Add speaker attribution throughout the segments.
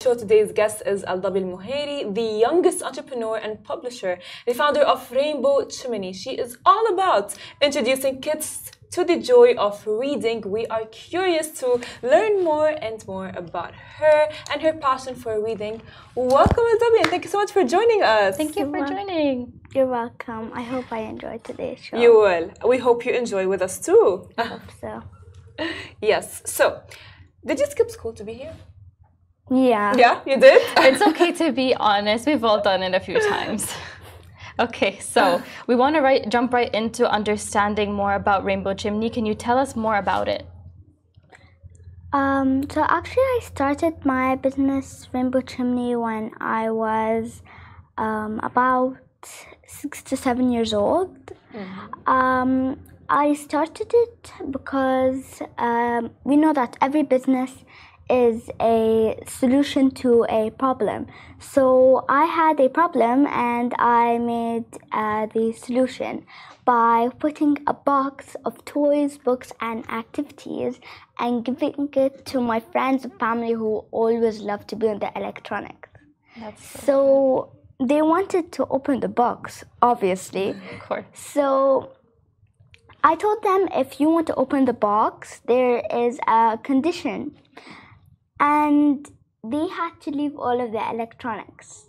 Speaker 1: show. Today's guest is AlMheiri, the youngest entrepreneur and publisher, the founder of Rainbow Chimney. She is all about introducing kids to the joy of reading. We are curious to learn more and more about her and her passion for reading. Welcome, AlDhabi, and thank you so much for joining us.
Speaker 2: Thank you for joining.
Speaker 3: You're welcome. I hope I enjoyed today's show.
Speaker 1: You will. We hope you enjoy with us too.
Speaker 3: I hope so.
Speaker 1: Yes. So, did you skip school to be here?
Speaker 3: Yeah.
Speaker 1: Yeah, you did?
Speaker 2: It's okay to be honest. We've all done it a few times. Okay, so we want to jump right into understanding more about Rainbow Chimney. Can you tell us more about it?
Speaker 3: So actually I started my business Rainbow Chimney when I was about 6 to 7 years old. I started it because we know that every business is a solution to a problem. So I had a problem and I made the solution by putting a box of toys, books and activities and giving it to my friends and family who always love to be in the electronics. So they wanted to open the box, obviously.
Speaker 2: Of course.
Speaker 3: So I told them, if you want to open the box, there is a condition. And they had to leave all of the electronics.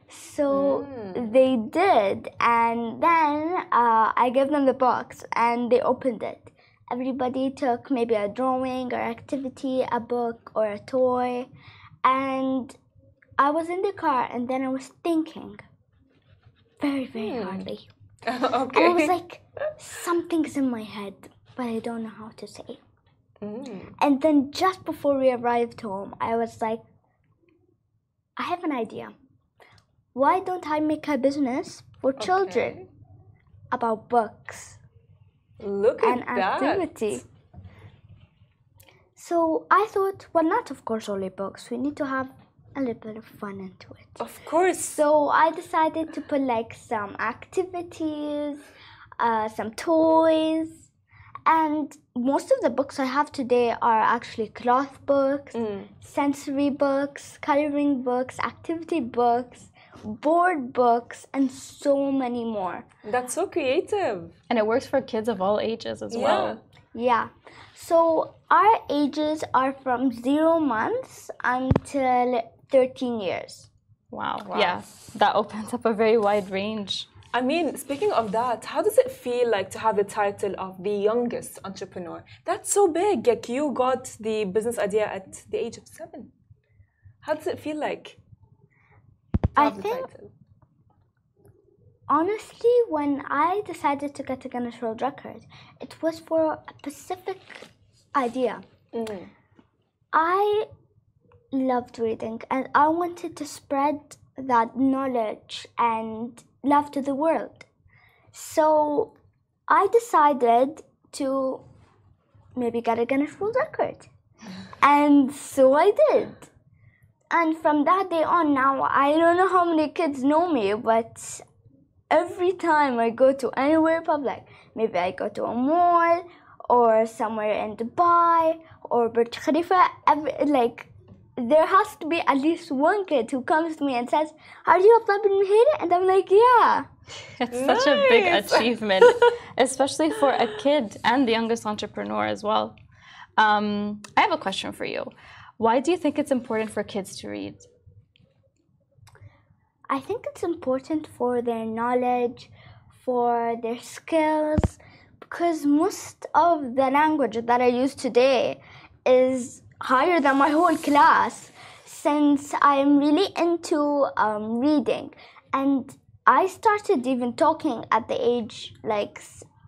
Speaker 3: So they did, and then I gave them the box and they opened it. Everybody took maybe a drawing or activity, a book or a toy, and I was in the car and then I was thinking very, very hardly.
Speaker 1: Okay.
Speaker 3: And I was like, something's in my head, but I don't know how to say it. And then just before we arrived home, I was like, I have an idea. Why don't I make a business for children about books
Speaker 1: Look at
Speaker 3: and activity? So I thought, well, not of course only books. We need to have a little bit of fun into it.
Speaker 1: Of course.
Speaker 3: So I decided to put like some activities, some toys. And most of the books I have today are actually cloth books, sensory books, coloring books, activity books, board books, and so many more.
Speaker 1: That's so creative.
Speaker 2: And it works for kids of all ages as well.
Speaker 3: Yeah. So our ages are from 0 months until 13 years.
Speaker 2: Wow. Yeah, that opens up a very wide range.
Speaker 1: I mean, speaking of that, how does it feel like to have the title of the youngest entrepreneur? That's so big. Like, you got the business idea at the age of 7. How does it feel like to have the title?
Speaker 3: Honestly, when I decided to get a Guinness World Record, it was for a specific idea. I loved reading and I wanted to spread that knowledge and love to the world. So I decided to maybe get a Guinness World Record. And so I did. And from that day on, now I don't know how many kids know me, but every time I go to anywhere public, maybe I go to a mall or somewhere in Dubai or Burj Khalifa, there has to be at least one kid who comes to me and says, "Are you Lovin Your And I'm like, yeah.
Speaker 2: It's such a big achievement, especially for a kid and the youngest entrepreneur as well. I have a question for you. Why do you think it's important for kids to read?
Speaker 3: I think it's important for their knowledge, for their skills, because most of the language that I use today is higher than my whole class, since I'm really into reading. And I started even talking at the age,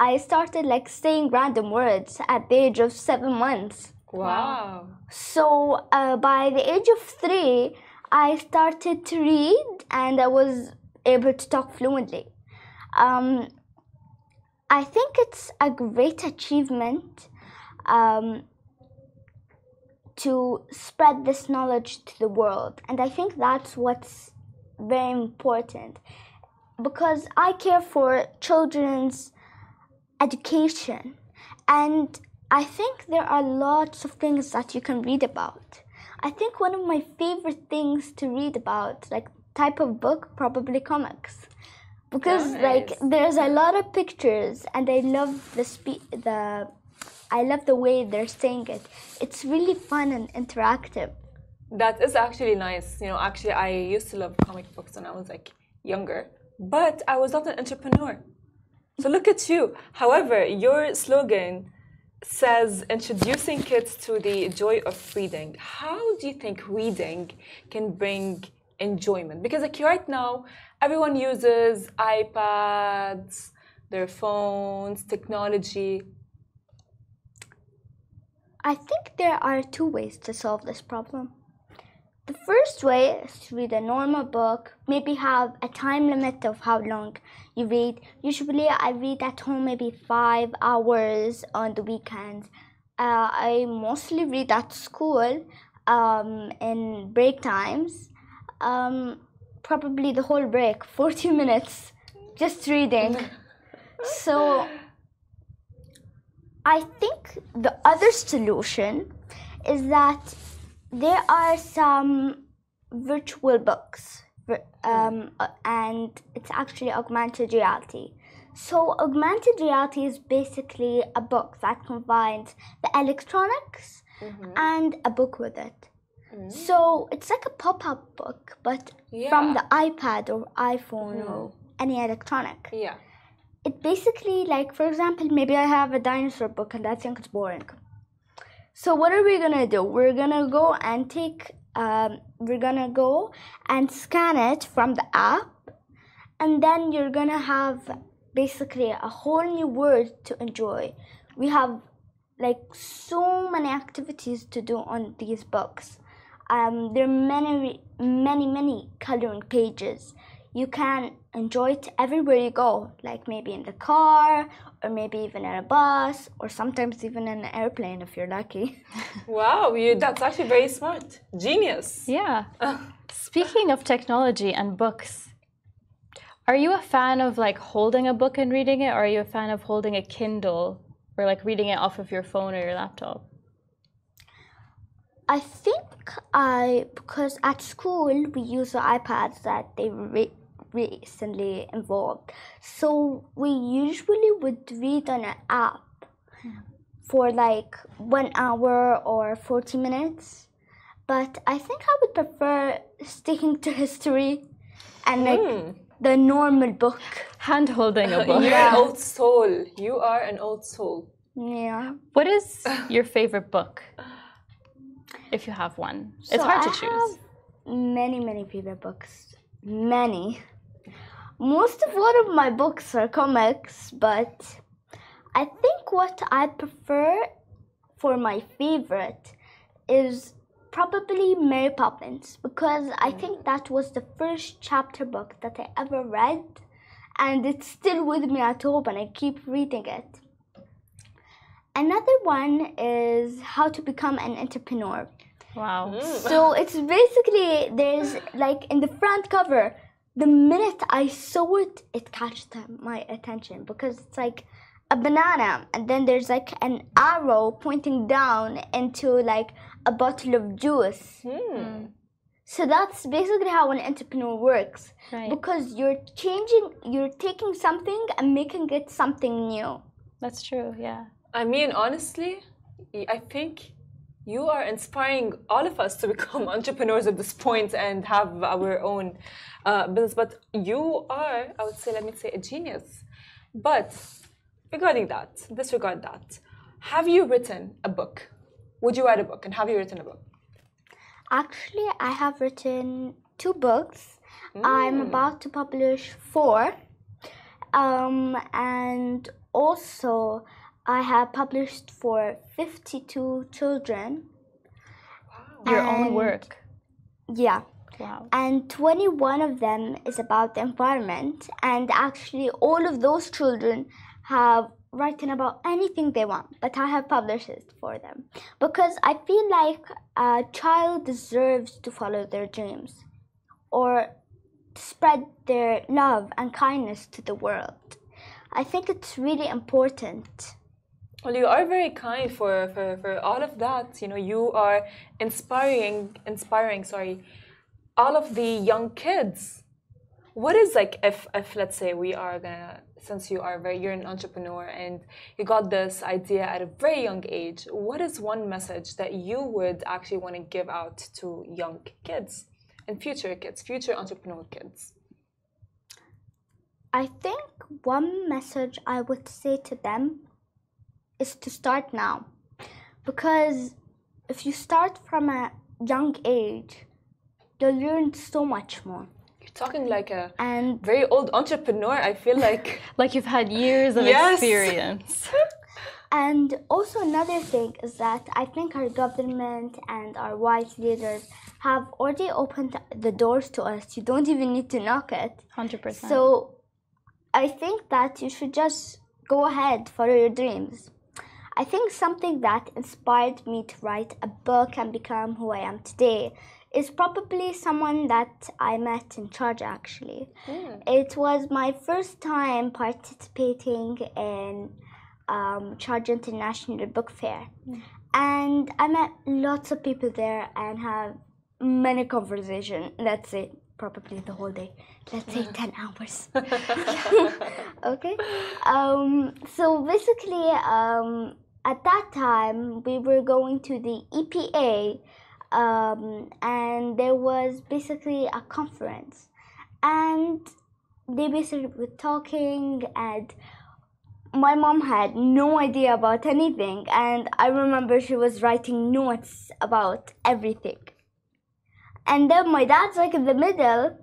Speaker 3: I started saying random words at the age of 7 months.
Speaker 1: Wow.
Speaker 3: So by the age of 3, I started to read and I was able to talk fluently. I think it's a great achievement to spread this knowledge to the world. And I think that's what's very important, because I care for children's education. And I think there are lots of things that you can read about. I think one of my favorite things to read about, like type of book, probably comics. Because like there's a lot of pictures and I love I love the way they're saying it. It's really fun and interactive.
Speaker 1: That is actually nice. You know, actually, I used to love comic books when I was like younger, but I was not an entrepreneur. So look at you. However, your slogan says introducing kids to the joy of reading. How do you think reading can bring enjoyment? Because like right now, everyone uses iPads, their phones, technology.
Speaker 3: I think there are two ways to solve this problem. The first way is to read a normal book, maybe have a time limit of how long you read. Usually I read at home maybe 5 hours on the weekends. I mostly read at school in break times. Probably the whole break, 40 minutes, just reading. So I think the other solution is that there are some virtual books and it's actually augmented reality. So augmented reality is basically a book that combines the electronics and a book with it. So it's like a pop-up book, but from the iPad or iPhone or any electronic.
Speaker 1: Yeah.
Speaker 3: It basically, like, for example, maybe I have a dinosaur book and I think it's boring. So what are we gonna do? We're gonna go and scan it from the app, and then you're gonna have basically a whole new world to enjoy. We have like so many activities to do on these books. There are many coloring pages. You can enjoy it everywhere you go, like maybe in the car, or maybe even in a bus, or sometimes even in an airplane if you're lucky.
Speaker 1: Wow, that's actually very smart. Genius.
Speaker 2: Yeah. Speaking of technology and books, are you a fan of like holding a book and reading it, or are you a fan of holding a Kindle or like reading it off of your phone or your laptop?
Speaker 3: I think because at school we use the iPads that they recently involved. So we usually would read on an app for like 1 hour or 40 minutes. But I think I would prefer sticking to history and like the normal book.
Speaker 2: Hand holding a book.
Speaker 1: You're an old soul. You are an old soul.
Speaker 3: Yeah.
Speaker 2: What is your favorite book? If you have one. It's hard to choose.
Speaker 3: I have many favorite books. Many. Most of one of my books are comics, but I think what I prefer for my favorite is probably Mary Poppins, because I think that was the first chapter book that I ever read, and it's still with me at home and I keep reading it. Another one is How to Become an Entrepreneur.
Speaker 2: Wow.
Speaker 3: So it's basically, there's like in the front cover, the minute I saw it, it catched my attention because it's like a banana and then there's like an arrow pointing down into like a bottle of juice. So that's basically how an entrepreneur works.
Speaker 2: Right.
Speaker 3: Because you're taking something and making it something new.
Speaker 2: That's true, yeah.
Speaker 1: I mean, honestly, I think you are inspiring all of us to become entrepreneurs at this point and have our own business. But you are, I would say, let me say, a genius. But regarding that, disregard that. Have you written a book? Would you write a book? And have you written a book?
Speaker 3: Actually, I have written 2 books. I'm about to publish 4. And also, I have published for 52 children.
Speaker 2: Wow. Your own work.
Speaker 3: Yeah.
Speaker 2: Wow.
Speaker 3: And 21 of them is about the environment. And actually, all of those children have written about anything they want, but I have published it for them. Because I feel like a child deserves to follow their dreams or to spread their love and kindness to the world. I think it's really important.
Speaker 1: Well, you are very kind for all of that. You know, you are inspiring, sorry, all of the young kids. What is like if let's say we are gonna, since you're an entrepreneur and you got this idea at a very young age, what is one message that you would actually want to give out to young kids and future kids, future entrepreneur kids?
Speaker 3: I think one message I would say to them is to start now. Because if you start from a young age, you'll learn so much more.
Speaker 1: You're talking like a
Speaker 3: And
Speaker 1: very old entrepreneur. I feel like
Speaker 2: Like you've had years of
Speaker 1: Yes.
Speaker 2: experience.
Speaker 3: and also another thing is that I think our government and our wise leaders have already opened the doors to us. You don't even need to knock it.
Speaker 2: 100%.
Speaker 3: So I think that you should just go ahead, follow your dreams. I think something that inspired me to write a book and become who I am today is probably someone that I met in Sharjah actually. It was my first time participating in Sharjah International Book Fair. And I met lots of people there and have many conversations. Let's say probably the whole day. Let's say 10 hours. Okay. So basically, at that time, we were going to the EPA, and there was basically a conference. And they basically were talking, and my mom had no idea about anything. And I remember she was writing notes about everything. And then my dad's like in the middle,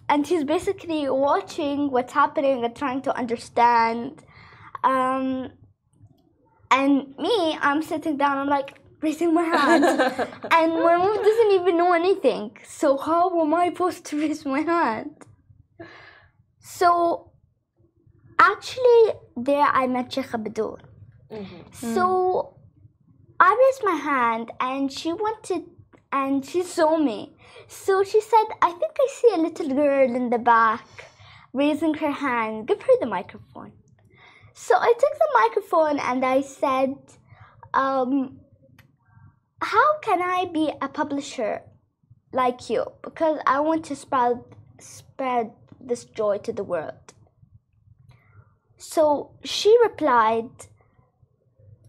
Speaker 3: and he's basically watching what's happening and trying to understand. And me, I'm sitting down, I'm like raising my hand. And my mom doesn't even know anything. So how am I supposed to raise my hand? So actually there I met Sheikh Abdul. So I raised my hand and she saw me. So she said, I think I see a little girl in the back raising her hand. Give her the microphone. So I took the microphone and I said, how can I be a publisher like you? Because I want to spread this joy to the world. So she replied,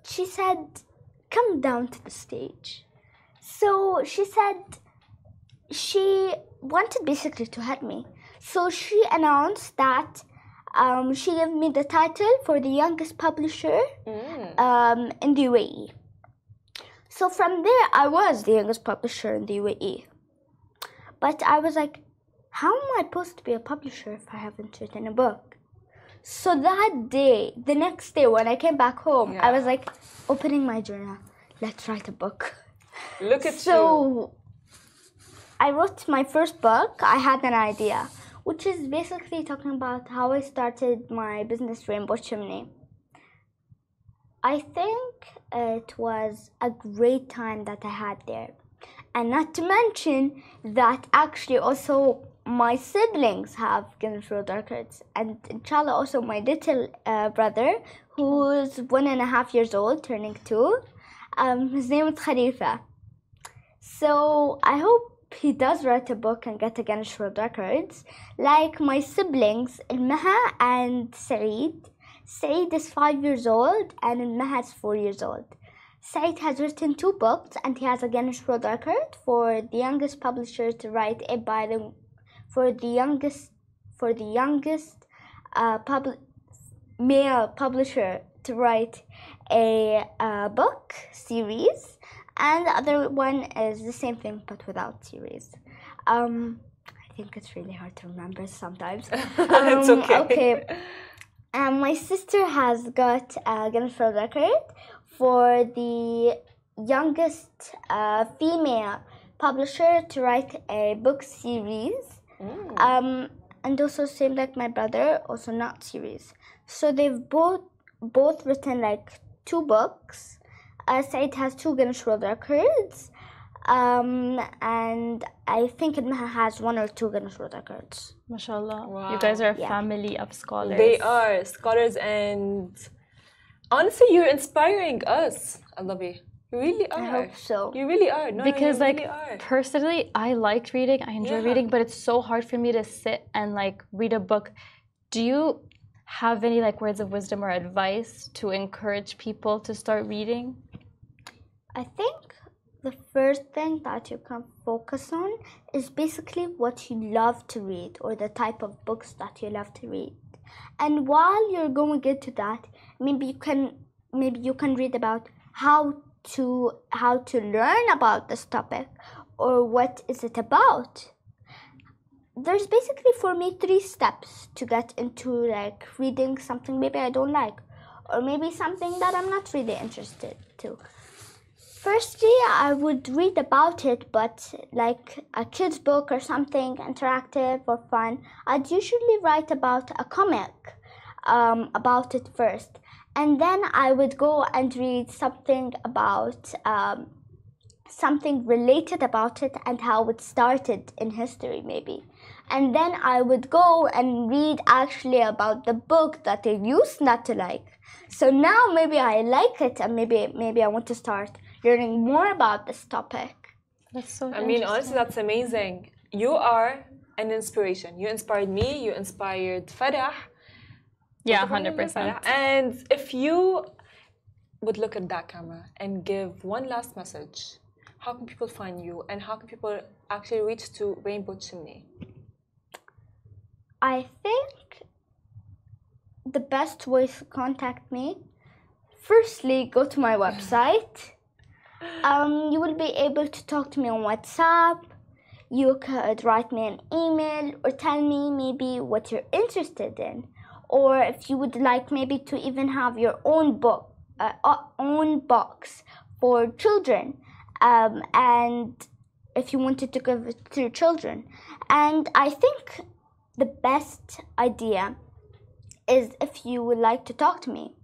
Speaker 3: she said, come down to the stage. So she said she wanted basically to help me. So she announced that she gave me the title for the youngest publisher in the UAE. So from there, I was the youngest publisher in the UAE. But I was like, how am I supposed to be a publisher if I haven't written a book? So that day, the next day when I came back home, I was like, opening my journal, let's write a book.
Speaker 1: Look at you.
Speaker 3: So I wrote my first book. I had an idea, which is basically talking about how I started my business, Rainbow Chimney. I think it was a great time that I had there. And not to mention that actually also my siblings have Guinness World Records. And inshallah also my little brother, who's 1.5 years old, turning 2. His name is Khalifa. So I hope he does write a book and get a Guinness World Records. Like my siblings, AlMheiri and Saeed. Saeed is 5 years old and AlMheiri is 4 years old. Saeed has written 2 books and he has a Guinness World Record for the youngest publisher to write a bilingual, male publisher to write a book series. And the other one is the same thing but without series. I think it's really hard to remember sometimes.
Speaker 1: It's okay.
Speaker 3: Okay. My sister has got a Guinness World Record for the youngest female publisher to write a book series. And also same like my brother, also not series. So they've both written like 2 books. Saeed has 2 Guinness World Records, and I think AlMheiri has 1 or 2 Guinness World Records.
Speaker 2: MashaAllah.
Speaker 1: Wow.
Speaker 2: You guys are a family of scholars.
Speaker 1: They are scholars, and Honestly, you're inspiring us, AlDhabi. You really are.
Speaker 3: I hope so.
Speaker 1: You really are. No,
Speaker 2: Because
Speaker 1: you
Speaker 2: like
Speaker 1: really are.
Speaker 2: personally, I liked reading. I enjoy
Speaker 1: Yeah.
Speaker 2: reading, but it's so hard for me to sit and like read a book. Do you have any like words of wisdom or advice to encourage people to start reading?
Speaker 3: I think the first thing that you can focus on is basically what you love to read or the type of books that you love to read. And while you're going into that, maybe you can read about how to learn about this topic or what is it about. There's basically for me 3 steps to get into like reading something maybe I don't like or maybe something that I'm not really interested to. Firstly, I would read about it, but like a kid's book or something interactive or fun. I'd usually write about a comic about it first. And then I would go and read something about something related about it and how it started in history maybe. And then I would go and read actually about the book that I used not to like. So now maybe I like it and maybe I want to start learning more about this topic.
Speaker 2: That's so
Speaker 1: I mean, honestly, that's amazing. You are an inspiration. You inspired me. You inspired Farah.
Speaker 2: Yeah, 100%.
Speaker 1: And if you would look at that camera and give one last message, how can people find you and how can people actually reach to Rainbow Chimney?
Speaker 3: I think the best way to contact me, firstly, go to my website. You will be able to talk to me on WhatsApp. You could write me an email or tell me maybe what you're interested in. Or if you would like maybe to even have your own book, own box for children, and if you wanted to give it to your children. And I think the best idea is if you would like to talk to me.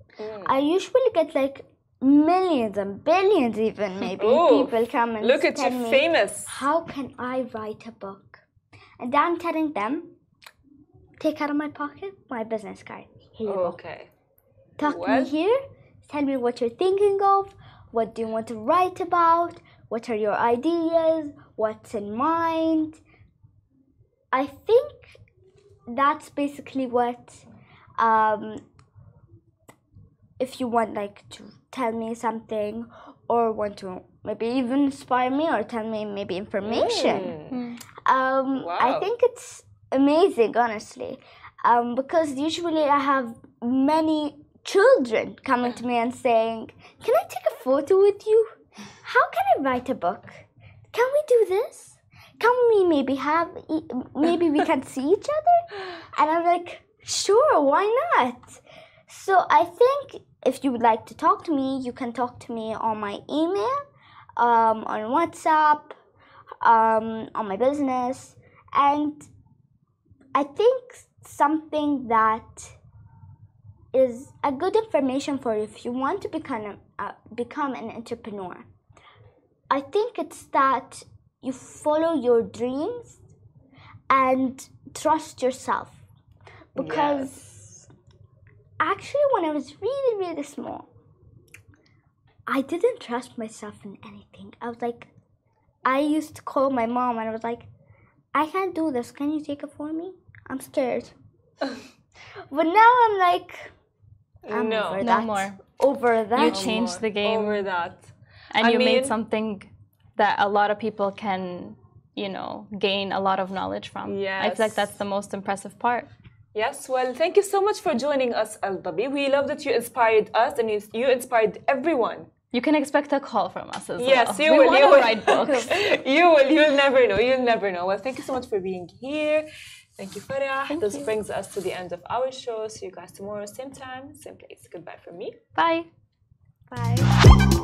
Speaker 3: I usually get like millions and billions even maybe people come and
Speaker 1: look at
Speaker 3: tell
Speaker 1: you,
Speaker 3: me,
Speaker 1: famous.
Speaker 3: how can I write a book? And I'm telling them, take out of my pocket my business card. Here you go.
Speaker 1: Okay.
Speaker 3: Talk to me here. Tell me what you're thinking of. What do you want to write about? What are your ideas? What's in mind? I think that's basically what. If you want like to tell me something or want to maybe even inspire me or tell me maybe information.
Speaker 1: Wow.
Speaker 3: I think it's amazing, honestly, because usually I have many children coming to me and saying, can I take a photo with you? How can I write a book? Can we do this? Can we maybe we can see each other? And I'm like, sure, why not? So I think if you would like to talk to me, you can talk to me on my email, on WhatsApp, on my business. And I think something that is a good information for you if you want to become an entrepreneur. I think it's that you follow your dreams and trust yourself. Because actually when I was really, really small, I didn't trust myself in anything. I was like, I used to call my mom and I was like, I can't do this. Can you take it for me? I'm scared. But now I'm like, I'm over that.
Speaker 2: No more.
Speaker 3: Over that.
Speaker 2: You changed the game.
Speaker 1: Over that.
Speaker 2: And you made something that a lot of people can, gain a lot of knowledge from.
Speaker 1: Yes.
Speaker 2: I feel like that's the most impressive part.
Speaker 1: Yes, well, thank you so much for joining us, AlDhabi. We love that you inspired us and you inspired everyone.
Speaker 2: You can expect a call from us as well.
Speaker 1: Yes, you
Speaker 2: we
Speaker 1: will.
Speaker 2: want to write books.
Speaker 1: You'll never know. You'll never know. Well, thank you so much for being here. Thank you, Farah. This brings us to the end of our show. See you guys tomorrow, same time, same place. Goodbye from me.
Speaker 2: Bye.
Speaker 3: Bye.